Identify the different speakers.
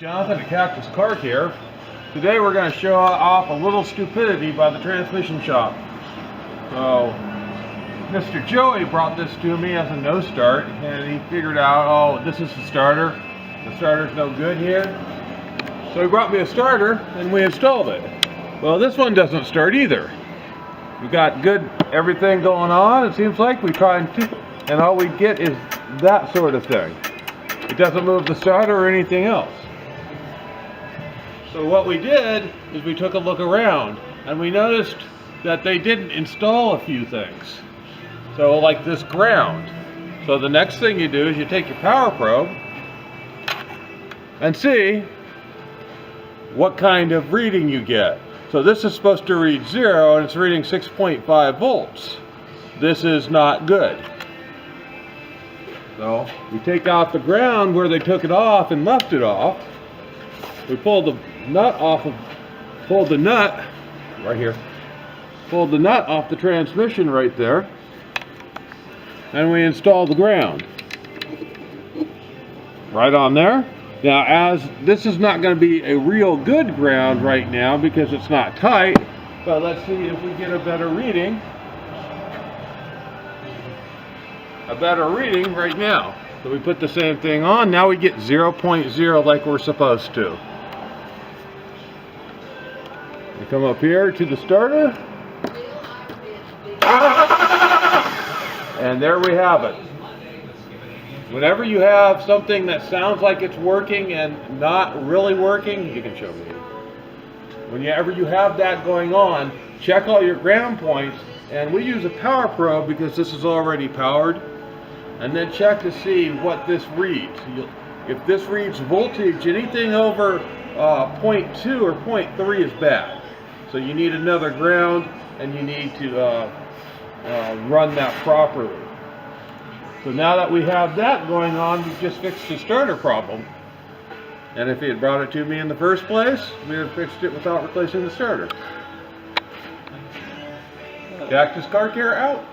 Speaker 1: Jonathan at Cactus Car Care. Today we're going to show off a little stupidity by the transmission shop. So, Mr. Joey brought this to me as a no start, and he figured out, oh, this is the starter. The starter's no good here. So he brought me a starter, and we installed it. Well, this one doesn't start either. We got good everything going on. It seems like we tried to, and all we get is that sort of thing. It doesn't move the starter or anything else. So what we did is we took a look around, and we noticed that they didn't install a few things. So like this ground. So the next thing you do is you take your power probe and see what kind of reading you get. So this is supposed to read 0 and it's reading 6.5 volts. This is not good. So we take out the ground where they took it off and left it off. We pulled the nut off of, pulled the nut right here, pulled the nut off the transmission right there, and we installed the ground right on there. Now, as this is not going to be a real good ground right now because it's not tight, but let's see if we get a better reading. A better reading right now. So we put the same thing on. Now we get 0.0 like we're supposed to. We come up here to the starter, and there we have it. Whenever you have something that sounds like it's working and not really working, you can show me. Whenever you have that going on, check all your ground points, and we use a power probe because this is already powered, and then check to see what this reads. If this reads voltage, anything over 0.2 or 0.3 is bad. So you need another ground, and you need to run that properly. So now that we have that going on, we've just fixed the starter problem. And if he had brought it to me in the first place, we would have fixed it without replacing the starter. Cactus Car Care out.